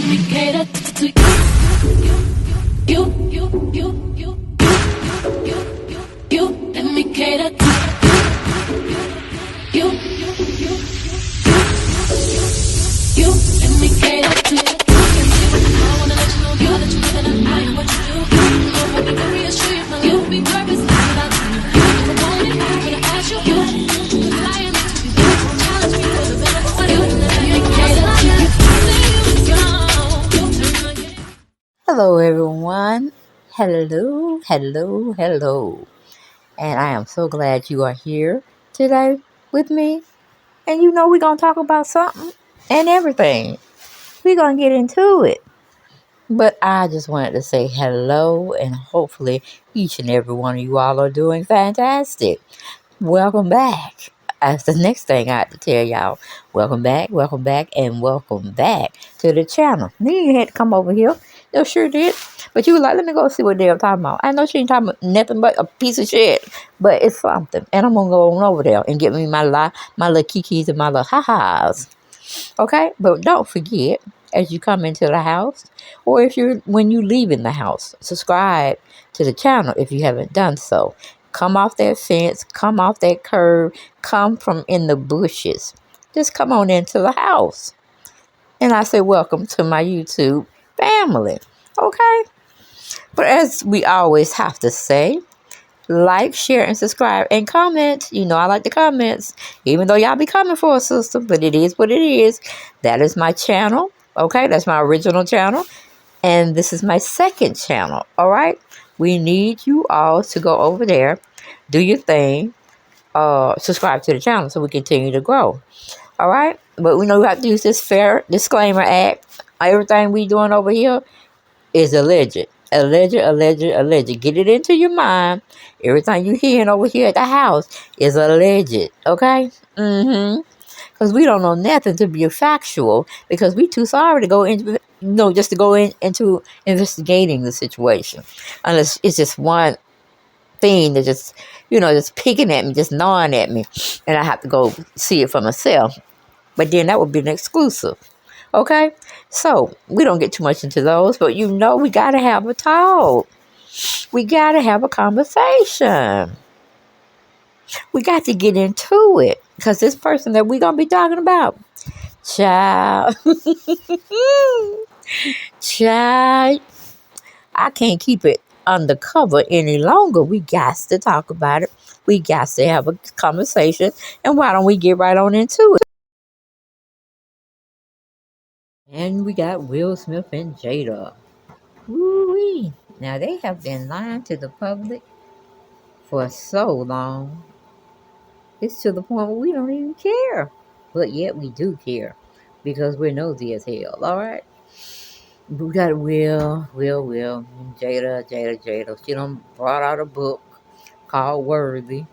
me cater to you. Let me cater to you. Let me cater to you. I wanna let you know, girl, that you live and I am what you do. You know what we can reassure you, my life will be purpose without you. If I want it, I'm gonna ask you. Flying into you, challenge me for the better for you. Let me cater to you. Hello, everyone. Hello, hello, hello. And I am so glad you are here today with me. And we're going to talk about something and everything. We're going to get into it. But I just wanted to say hello, and hopefully each and every one of you all are doing fantastic. Welcome back. That's the next thing I have to tell y'all. Welcome back, and welcome back to the channel. Then you had to come over here. You sure did. But you were like, let me go see what they're talking about. I know she ain't talking about nothing but a piece of shit. But it's something. And I'm going to go on over there and get me my little kikis and my little ha-has. Okay? But don't forget, as you come into the house, or when you leave in the house, subscribe to the channel if you haven't done so. Come off that fence, come off that curb, come from in the bushes. Just come on into the house. And I say, welcome to my YouTube family. Okay? But as we always have to say, like, share, and subscribe, and comment. I like the comments, even though y'all be coming for a sister, but it is what it is. That is my channel. Okay? That's my original channel. And this is my second channel. All right? We need you all to go over there, do your thing, subscribe to the channel so we continue to grow. All right? But we know we have to use this fair disclaimer act. Everything we doing over here is alleged. Alleged. Get it into your mind. Everything you hearing over here at the house is alleged. Okay? Because we don't know nothing to be factual, because we too sorry to go into, just to go into investigating the situation. Unless it's just one thing that just picking at me, just gnawing at me, and I have to go see it for myself. But then that would be an exclusive. Okay? So, we don't get too much into those, but we got to have a talk. We got to have a conversation. We got to get into it, because this person that we're going to be talking about, child, child, I can't keep it undercover any longer. We got to talk about it. We got to have a conversation. And why don't we get right on into it? And we got Will Smith and Jada. Woo-wee. Now, they have been lying to the public for so long. It's to the point where we don't even care. But yet we do care, because we're nosy as hell, all right? We got Will, and Jada. She done brought out a book called Worthy.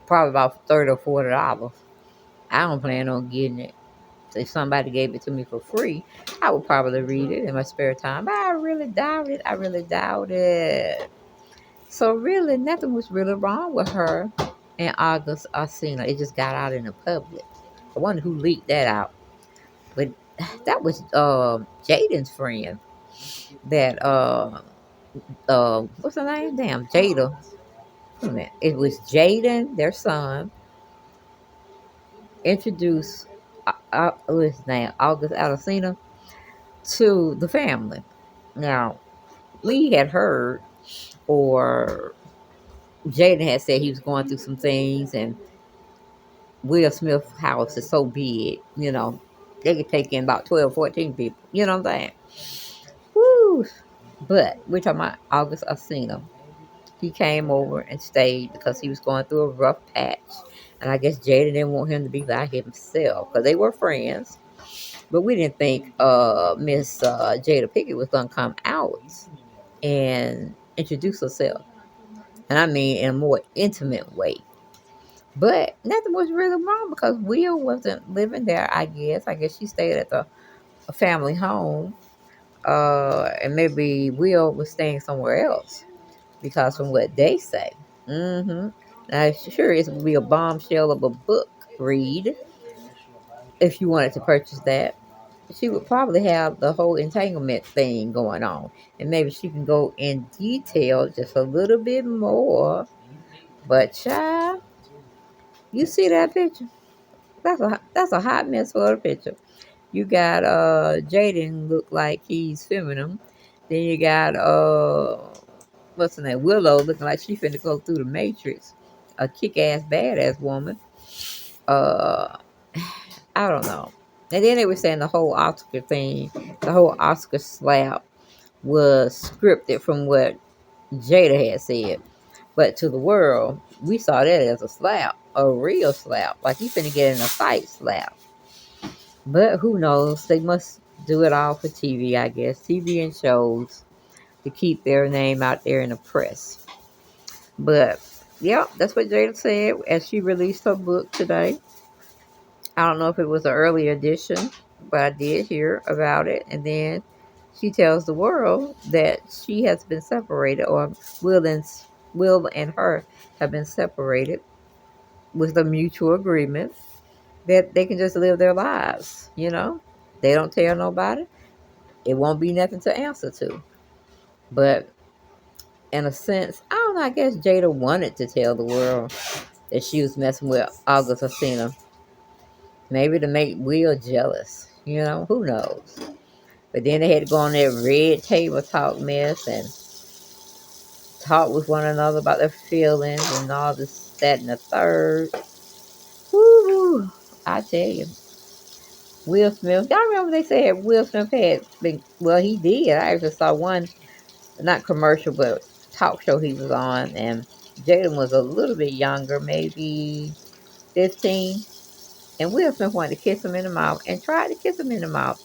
Probably about $30 or $40. I don't plan on getting it. So if somebody gave it to me for free, I would probably read it in my spare time. But I really doubt it. So really, nothing was really wrong with her and August Alsina. It just got out in the public. I wonder who leaked that out. But that was Jaden's friend. That what's her name? Damn, Jada. Wait a minute. It was Jaden, their son, introduced what's his name, August Alsina, to the family. Now, we had heard, or Jaden had said he was going through some things, and Will Smith's house is so big, they could take in about 12, 14 people. You know what I'm saying? Woo! But we're talking about August Alsina. He came over and stayed because he was going through a rough patch. And I guess Jada didn't want him to be by himself, because they were friends. But we didn't think Miss Jada Pickett was going to come out and introduce herself. And I mean in a more intimate way. But nothing was really wrong, because Will wasn't living there, I guess. I guess she stayed at the family home. And maybe Will was staying somewhere else, because from what they say. Now, sure, it would be a bombshell of a book read if you wanted to purchase that. she would probably have the whole entanglement thing going on. And maybe she can go in detail just a little bit more. But child, you see that picture? That's a hot mess for a picture. You got Jaden look like he's feminine. Then you got what's her name? Willow looking like she finna go through the matrix. A kick ass badass woman. Uh I don't know. And then they were saying the whole Oscar thing, the whole Oscar slap was scripted from what Jada had said. But to the world, we saw that as a slap, a real slap, like you finna get in a fight slap. But who knows? They must do it all for TV, I guess. TV and shows to keep their name out there in the press. But yeah, that's what Jada said as she released her book today. I don't know if it was an early edition, but I did hear about it. And then she tells the world that she has been separated, or Will and her have been separated with a mutual agreement that they can just live their lives. They don't tell nobody. It won't be nothing to answer to. But in a sense, I don't know, I guess Jada wanted to tell the world that she was messing with August Alsina. Maybe to make Will jealous. Who knows? But then they had to go on that red table talk mess and talk with one another about their feelings and all this, that, and the third. Woo! I tell you. Will Smith. Y'all remember they said Will Smith had been, well, he did. I actually saw one, not commercial, but talk show he was on, and Jaden was a little bit younger, maybe 15, and Will Smith wanted to kiss him in the mouth and tried to kiss him in the mouth.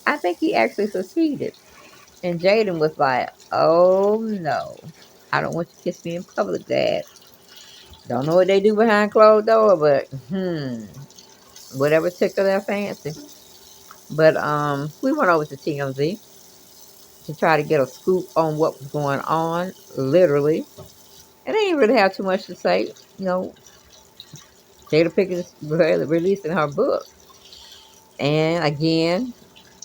I think he actually succeeded. And Jaden was like, oh no, I don't want you to kiss me in public, Dad. Don't know what they do behind closed door, but whatever tickle their fancy. But we went over to TMZ to try to get a scoop on what was going on, literally. And they didn't really have too much to say. Jada Pickett is releasing her book. And again,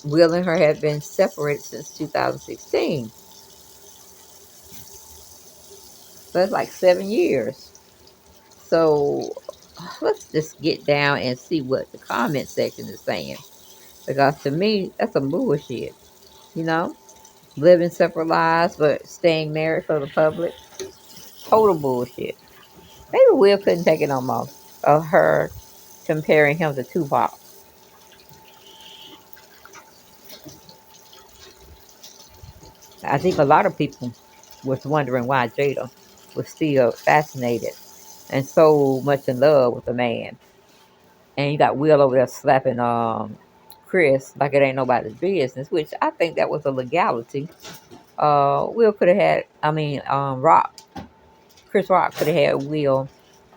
Will and her have been separated since 2016. So that's like 7 years. So let's just get down and see what the comment section is saying. Because to me, that's some bullshit. You know? Living separate lives, but staying married for the public. Total bullshit. Maybe Will couldn't take it no more of her comparing him to Tupac. I think a lot of people was wondering why Jada was still fascinated and so much in love with the man. And you got Will over there slapping Chris like it ain't nobody's business, which I think that was a legality. Will could have had, Rock, Chris Rock could have had Will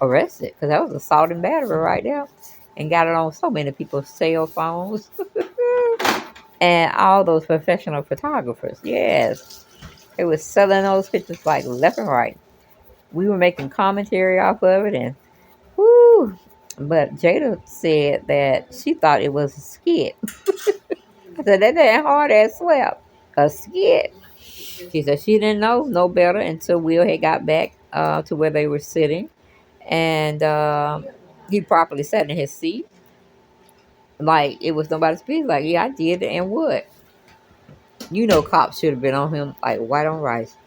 arrested because that was assault and battery right there, and got it on so many people's cell phones and all those professional photographers. Yes, they was selling those pictures like left and right. We were making commentary off of it, and whoo. But Jada said that she thought it was a skit. I said, that hard ass slap. A skit. She said she didn't know no better until Will had got back to where they were sitting. And he properly sat in his seat. Like it was nobody's business. Like, yeah, I did it, and what? Cops should have been on him like white on rice.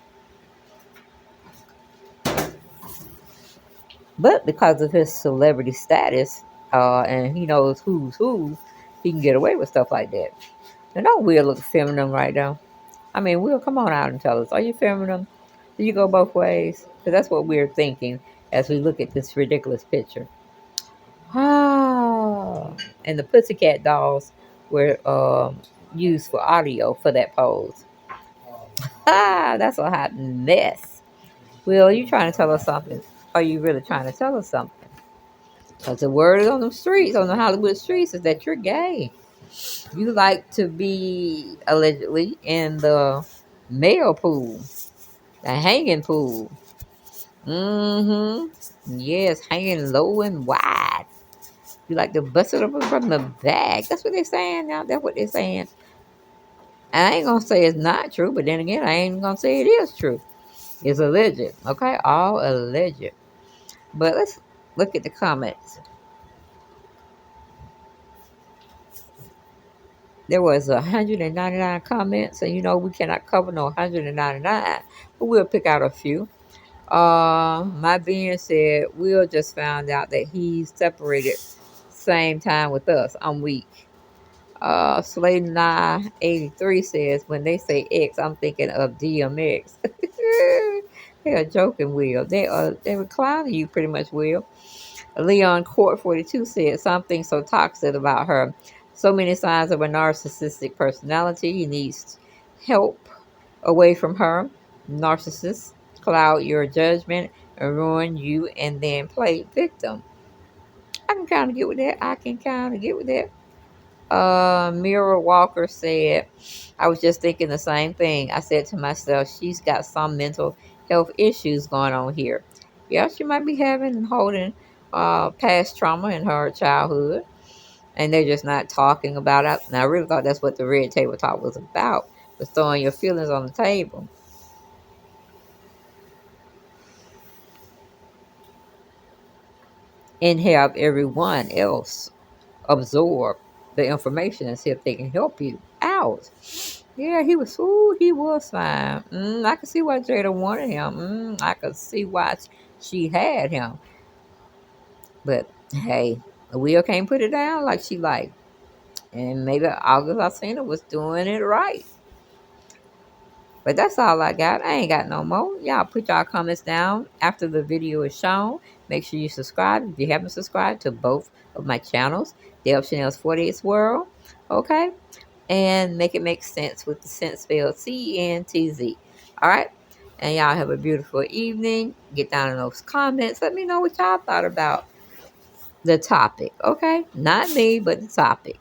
But because of his celebrity status, and he knows who's who, he can get away with stuff like that. And don't Will look feminine right now? I mean, Will, come on out and tell us, are you feminine? Do you go both ways? Because that's what we're thinking as we look at this ridiculous picture. Ah, and the Pussycat dolls were used for audio for that pose. Ah, that's a hot mess. Will, are you trying to tell us something? Are you really trying to tell us something? Because the word is on the streets, on the Hollywood streets, is that you're gay. You like to be allegedly in the male pool, the hanging pool. Mm-hmm. Yes, hanging low and wide. You like to bust it up from the back. That's what they're saying now. That's what they're saying. I ain't gonna say it's not true, but then again, I ain't gonna say it is true. It's alleged, okay? All alleged. But let's look at the comments. There was 199 comments, and you know we cannot cover no 199, but we'll pick out a few. My being said, Will just found out that he's separated same time with us. I'm weak. Slade 83 says, when they say X, I'm thinking of DMX. They are joking, Will. They were clowning you pretty much, Will. Leon Court 42 said something so toxic about her. So many signs of a narcissistic personality. He needs help away from her. Narcissists cloud your judgment and ruin you and then play victim. I can kind of get with that. Mira Walker said, I was just thinking the same thing. I said to myself, she's got some mental health issues going on here. Yeah, she might be having and holding past trauma in her childhood, and they're just not talking about it. And I really thought that's what the Red Table Talk was about, was throwing your feelings on the table. And have everyone else absorb the information and see if they can help you out. Yeah, he was fine. I could see why Jada wanted him. I could see why she had him. But hey, Will can't put it down like she liked. And maybe August Alsina was doing it right. But that's all I got. I ain't got no more. Y'all put y'all comments down after the video is shown. Make sure you subscribe if you haven't subscribed to both of my channels, Deb Chanel's 48th World. Okay? And make it make sense with the sense spelled CENTZ. All right? And y'all have a beautiful evening. Get down in those comments. Let me know what y'all thought about the topic. Okay? Not me, but the topic.